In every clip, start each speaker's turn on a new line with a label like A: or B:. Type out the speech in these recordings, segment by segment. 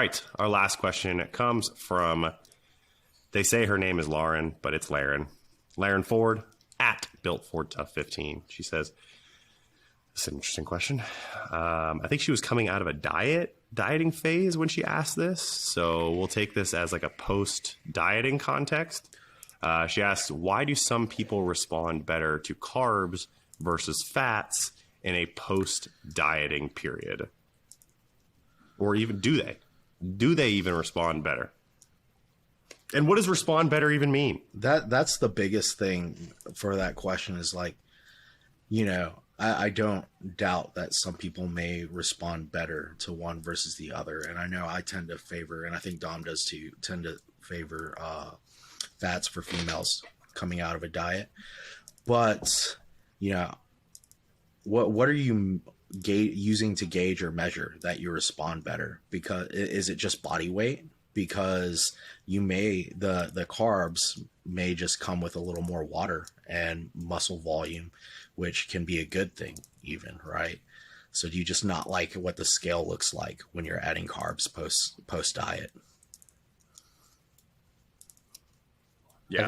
A: right. Our last question comes from, they say her name is Lauren, but it's Laren. Laren Ford at BuiltFordTough15. She says, this is an interesting question. I think she was coming out of a dieting phase when she asked this. So we'll take this as like a post-dieting context. She asks, why do some people respond better to carbs versus fats in a post-dieting period? Or even do they? Do they even respond better? And what does respond better even mean?
B: That's the biggest thing for that question is like, you know, I don't doubt that some people may respond better to one versus the other. And I know I tend to favor, and I think Dom does too, tend to favor fats for females coming out of a diet. But, you know, what are you using to gauge or measure that you respond better? Because is it just body weight? Because you may, the carbs may just come with a little more water and muscle volume, which can be a good thing even, right? So do you just not like what the scale looks like when you're adding carbs post diet?
C: Yeah.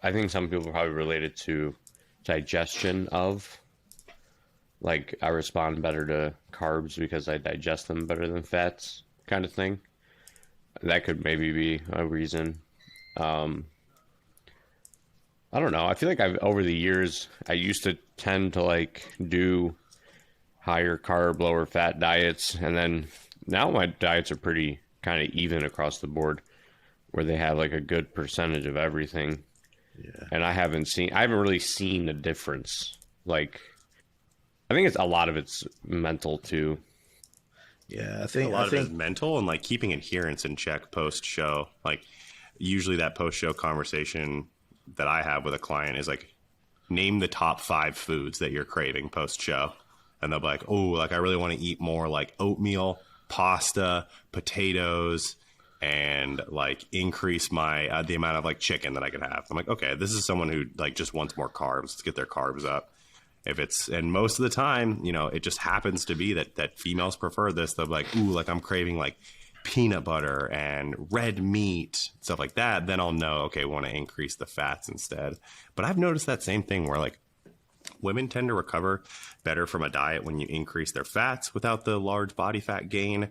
C: I think some people probably relate it to digestion of, like, I respond better to carbs because I digest them better than fats, kind of thing. That could maybe be a reason. I don't know. I feel like over the years, I used to tend to like do higher carb, lower fat diets. And then now my diets are pretty kind of even across the board where they have like a good percentage of everything. Yeah. And I haven't really seen a difference. Like, I think a lot of it's mental too.
B: Yeah, I think
A: a lot of it is mental and like keeping adherence in check post show. Like usually that post show conversation that I have with a client is like, name the top 5 foods that you're craving post show. And they'll be like, oh, like I really want to eat more like oatmeal, pasta, potatoes, and like increase my, the amount of like chicken that I could have. I'm like, okay, this is someone who like just wants more carbs. Let's get their carbs up. And most of the time, you know, it just happens to be that females prefer this. They're like, ooh, like I'm craving like peanut butter and red meat, stuff like that. Then I'll know, okay, want to increase the fats instead. But I've noticed that same thing where like women tend to recover better from a diet when you increase their fats without the large body fat gain.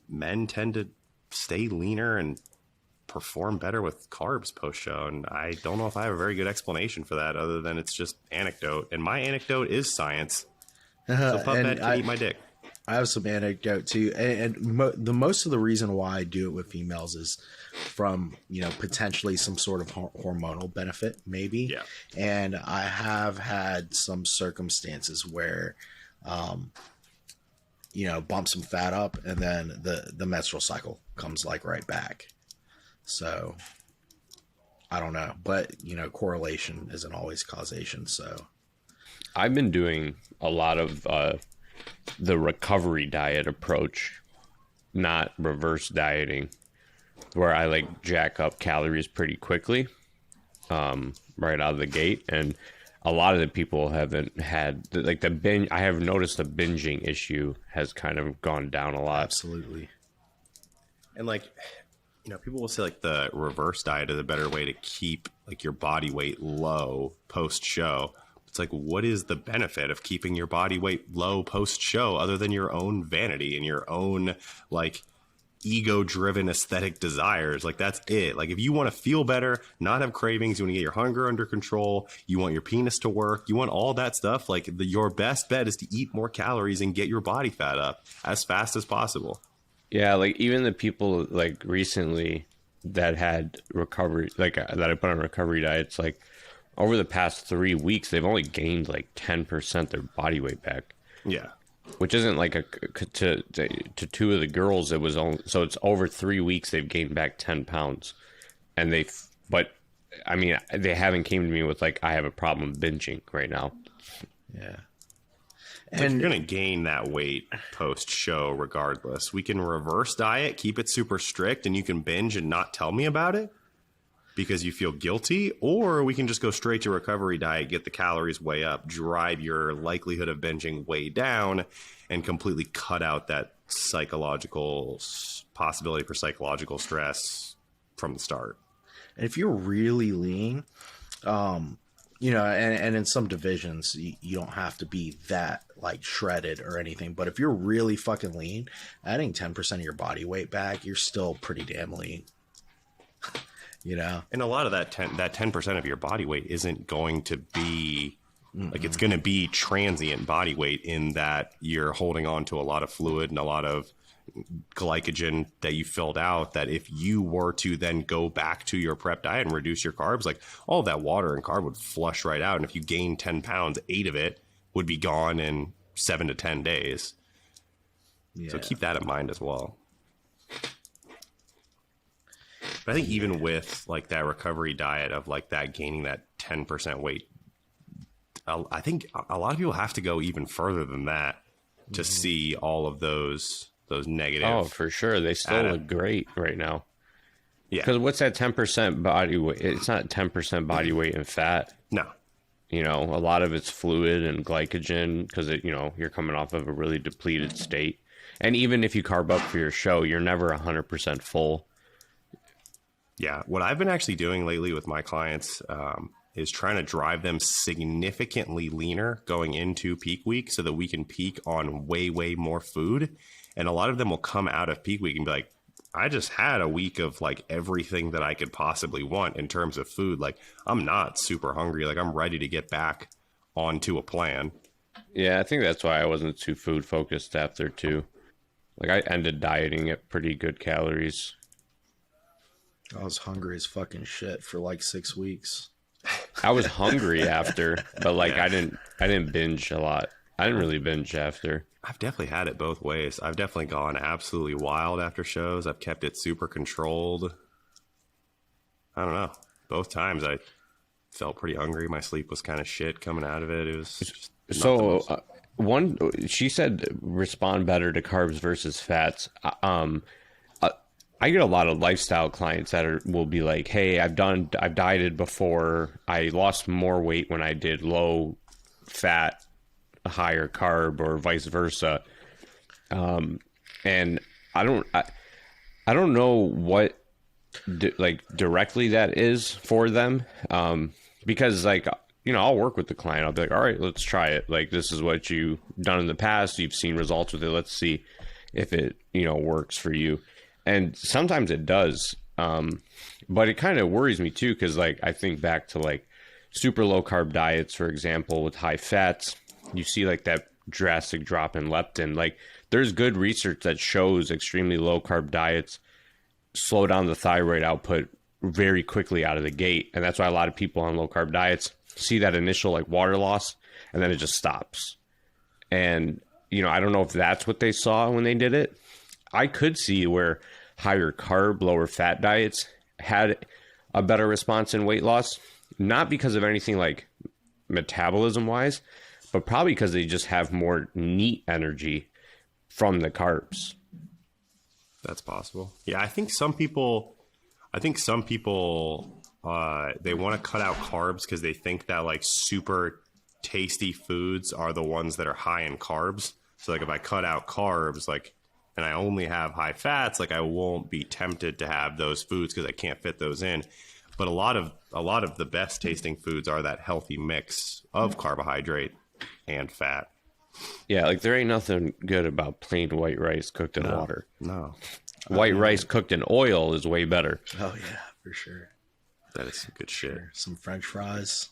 A: Men tend to stay leaner and perform better with carbs post show, and I don't know if I have a very good explanation for that other than it's just anecdote, and my anecdote is science. So PubMed can eat my dick.
B: I have some anecdote too, and the most of the reason why I do it with females is from, you know, potentially some sort of hormonal benefit, maybe.
A: Yeah.
B: And I have had some circumstances where, you know, bump some fat up, and then the menstrual cycle comes like right back. So I don't know, but you know, correlation isn't always causation. So
C: I've been doing a lot of the recovery diet approach, not reverse dieting, where I like jack up calories pretty quickly, right out of the gate. And a lot of the people haven't had like the binge. I have noticed the binging issue has kind of gone down a lot.
B: Absolutely.
A: And like, you know, people will say like the reverse diet is a better way to keep like your body weight low post show. It's like, what is the benefit of keeping your body weight low post show other than your own vanity and your own like ego driven aesthetic desires? Like that's it. Like if you want to feel better, not have cravings, you want to get your hunger under control, you want your penis to work, you want all that stuff, like your best bet is to eat more calories and get your body fat up as fast as possible.
C: Yeah, like even the people like recently that had recovery, like that I put on recovery diets, like over the past 3 weeks, they've only gained like 10% their body weight back.
A: Yeah.
C: Which isn't like to 2 of the girls, it was only, so it's over 3 weeks they've gained back 10 pounds. And but I mean, they haven't came to me with like, I have a problem binging right now.
B: Yeah.
A: And you're going to gain that weight post show regardless. We can reverse diet, keep it super strict, and you can binge and not tell me about it because you feel guilty, or we can just go straight to recovery diet, get the calories way up, drive your likelihood of binging way down, and completely cut out that possibility for psychological stress from the start.
B: And if you're really lean, you know, and in some divisions, you don't have to be that like shredded or anything. But if you're really fucking lean, adding 10% of your body weight back, you're still pretty damn lean. You know,
A: and a lot of that 10% of your body weight isn't going to be like, it's going to be transient body weight in that you're holding on to a lot of fluid and a lot of glycogen that you filled out, that if you were to then go back to your prep diet and reduce your carbs, like all of that water and carb would flush right out. And if you gain 10 pounds, 8 of it would be gone in 7 to 10 days. Yeah. So keep that in mind as well. But I think even with like that recovery diet of like that gaining that 10% weight, I think a lot of people have to go even further than that to see all of those negative.
C: Oh, for sure. They still look great right now.
A: Yeah.
C: Because what's that 10% body weight? It's not 10% body weight in fat.
A: No.
C: You know, a lot of it's fluid and glycogen because, you know, you're coming off of a really depleted state. And even if you carb up for your show, you're never 100% full.
A: Yeah. What I've been actually doing lately with my clients is trying to drive them significantly leaner going into peak week so that we can peak on way, way more food. And a lot of them will come out of peak week and be like, I just had a week of like everything that I could possibly want in terms of food. Like, I'm not super hungry. Like, I'm ready to get back onto a plan.
C: Yeah, I think that's why I wasn't too food focused after too. Like, I ended dieting at pretty good calories.
B: I was hungry as fucking shit for like 6 weeks.
C: I was hungry after, but like
A: Yeah.
C: I didn't binge a lot. I didn't really binge after.
A: I've definitely had it both ways. I've definitely gone absolutely wild after shows. I've kept it super controlled. I don't know. Both times I felt pretty hungry. My sleep was kind of shit coming out of it. It was just
C: So she said respond better to carbs versus fats. I get a lot of lifestyle clients that will be like, hey, I've dieted before. I lost more weight when I did low fat, higher carb, or vice versa. And I don't know what directly that is for them. Because like, you know, I'll work with the client. I'll be like, all right, let's try it. Like, this is what you've done in the past. You've seen results with it. Let's see if it, you know, works for you. And sometimes it does. But it kind of worries me too. Cause like, I think back to like super low carb diets, for example, with high fats, you see like that drastic drop in leptin. Like, there's good research that shows extremely low carb diets slow down the thyroid output very quickly out of the gate. And that's why a lot of people on low carb diets see that initial like water loss and then it just stops. And, you know, I don't know if that's what they saw when they did it. I could see where higher carb, lower fat diets had a better response in weight loss, not because of anything like metabolism wise, but probably because they just have more neat energy from the carbs.
A: That's possible. Yeah, I think some people they want to cut out carbs because they think that like super tasty foods are the ones that are high in carbs. So like if I cut out carbs, like, and I only have high fats, like I won't be tempted to have those foods because I can't fit those in. But a lot of the best tasting foods are that healthy mix of carbohydrate and fat.
C: Yeah, like there ain't nothing good about plain white rice cooked in water.
A: No.
C: White rice cooked in oil is way better.
B: Oh yeah, for sure.
A: That is some good shit.
B: Some French fries.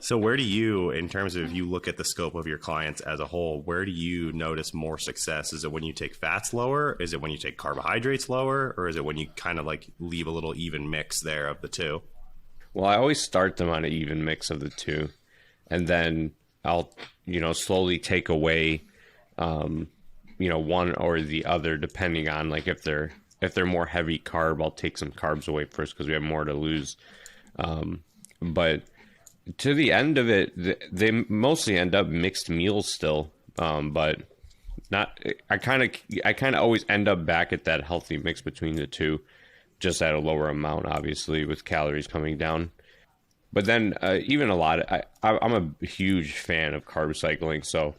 A: So where do you, in terms of you look at the scope of your clients as a whole, where do you notice more success? Is it when you take fats lower? Is it when you take carbohydrates lower? Or is it when you kind of like leave a little even mix there of the two?
C: Well, I always start them on an even mix of the two. And then I'll, you know, slowly take away, you know, one or the other, depending on like if they're more heavy carb, I'll take some carbs away first because we have more to lose. But to the end of it, they mostly end up mixed meals still. But not, I kind of always end up back at that healthy mix between the two, just at a lower amount, obviously, with calories coming down. But then even a lot, I'm a huge fan of carb cycling. So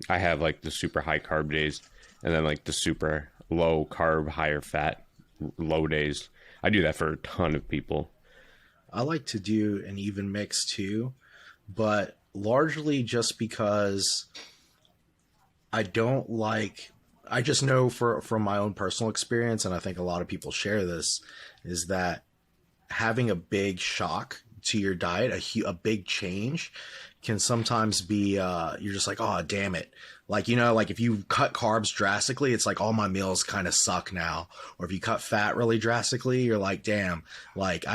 C: I have like the super high carb days and then like the super low carb, higher fat, low days. I do that for a ton of people.
B: I like to do an even mix too, but largely just because I just know from my own personal experience, and I think a lot of people share this, is that having a big shock to your diet, a big change, can sometimes be, you're just like, oh, damn it. Like, like if you cut carbs drastically, it's like all my meals kind of suck now. Or if you cut fat really drastically, you're like, damn, like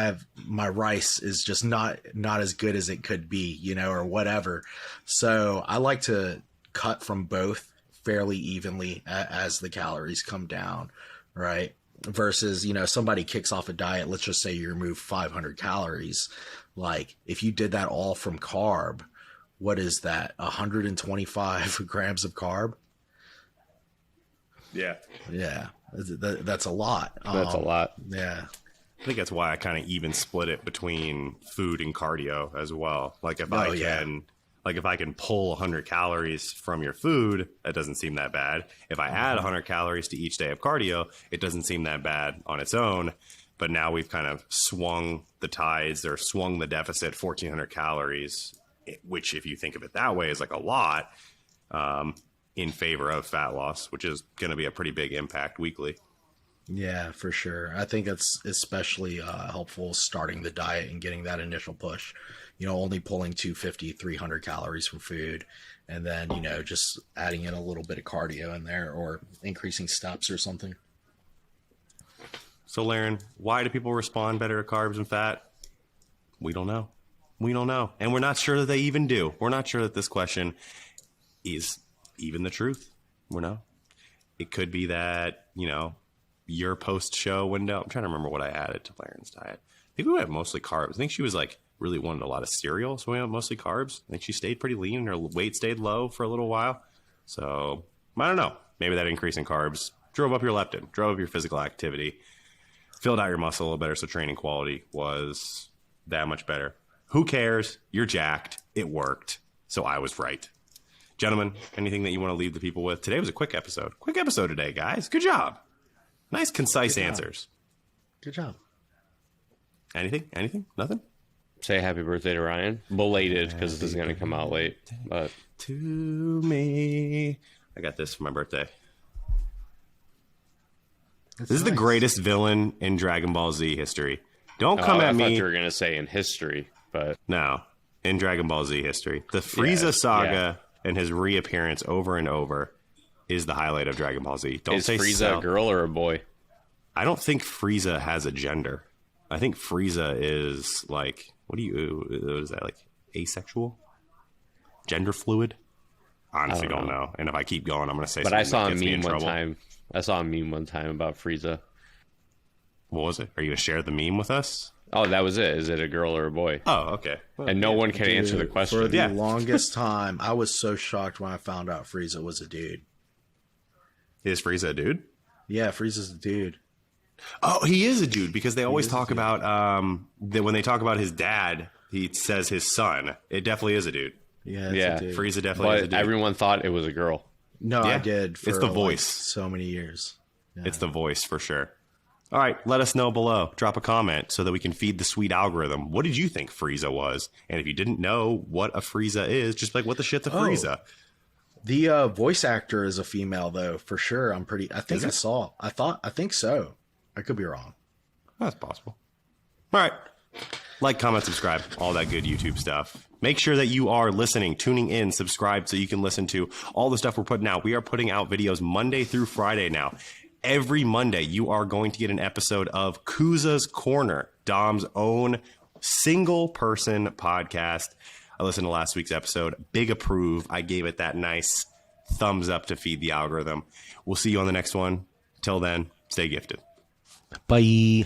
B: my rice is just not as good as it could be, or whatever. So I like to cut from both fairly evenly as the calories come down, right? Versus, somebody kicks off a diet, let's just say you remove 500 calories. Like if you did that all from carb, what is that? 125 grams of carb?
A: Yeah.
B: Yeah. That's a lot.
C: That's a lot.
B: Yeah.
A: I think that's why I kind of even split it between food and cardio as well. Like if I can pull 100 calories from your food, that doesn't seem that bad. If I add 100 calories to each day of cardio, it doesn't seem that bad on its own. But now we've kind of swung the tides or swung the deficit 1,400 calories, which if you think of it that way is like a lot, in favor of fat loss, which is going to be a pretty big impact weekly.
B: Yeah, for sure. I think it's especially helpful starting the diet and getting that initial push, only pulling 250, 300 calories from food, and then, just adding in a little bit of cardio in there or increasing steps or something.
A: So Laren, why do people respond better to carbs and fat? We don't know. And we're not sure that they even do. We're not sure that this question is even the truth. We're not. It could be that, your post-show window. I'm trying to remember what I added to Laren's diet. I think we went mostly carbs. I think she was like really wanted a lot of cereal, so we went mostly carbs. I think she stayed pretty lean and her weight stayed low for a little while. So I don't know. Maybe that increase in carbs drove up your leptin, drove up your physical activity, filled out your muscle a little better, so training quality was that much better. Who cares? You're jacked. It worked. So I was right. Gentlemen, anything that you want to leave the people with? Today was a quick episode. Quick episode today, guys. Good job. Nice, concise answers.
B: Good job.
A: Anything? Nothing?
C: Say happy birthday to Ryan. Belated, because this is going to come out late. But
A: to me. I got this for my birthday. This is the greatest villain in Dragon Ball Z history. Don't come at me.
C: I thought you were going to say in history, but
A: no, in Dragon Ball Z history. The Frieza saga and his reappearance over and over is the highlight of Dragon Ball Z.
C: Is Frieza a girl or a boy?
A: I don't think Frieza has a gender. I think Frieza is like, what is that, like asexual? Gender fluid? Honestly, don't know. And if I keep going, I'm going to say something that gets me in trouble.
C: I saw a meme one time about Frieza.
A: What was it? Are you going to share the meme with us?
C: Oh, that was it. Is it a girl or a boy?
A: Oh, okay. Well,
C: and no one can answer the question.
B: For the longest time, I was so shocked when I found out Frieza was a dude.
A: Is Frieza a dude?
B: Yeah, Frieza's a dude.
A: Oh, he is a dude because they always talk about that when they talk about his dad, he says his son. It definitely is a dude.
B: Yeah,
A: a dude. Frieza definitely is a dude.
C: Everyone thought it was a girl.
B: No, I did.
A: It's the voice.
B: So many years. Yeah.
A: It's the voice for sure. All right, let us know below. Drop a comment so that we can feed the sweet algorithm. What did you think Frieza was? And if you didn't know what a Frieza is, just like, what the shit's a Frieza?
B: The voice actor is a female, though, for sure. I think so. I could be wrong.
A: That's possible. All right. Like, comment, subscribe, all that good YouTube stuff. Make sure that you are listening, tuning in, subscribe so you can listen to all the stuff we're putting out. We are putting out videos Monday through Friday now. Every Monday, you are going to get an episode of Kuza's Corner, Dom's own single-person podcast. I listened to last week's episode. Big approve. I gave it that nice thumbs up to feed the algorithm. We'll see you on the next one. Till then, stay gifted.
B: Bye.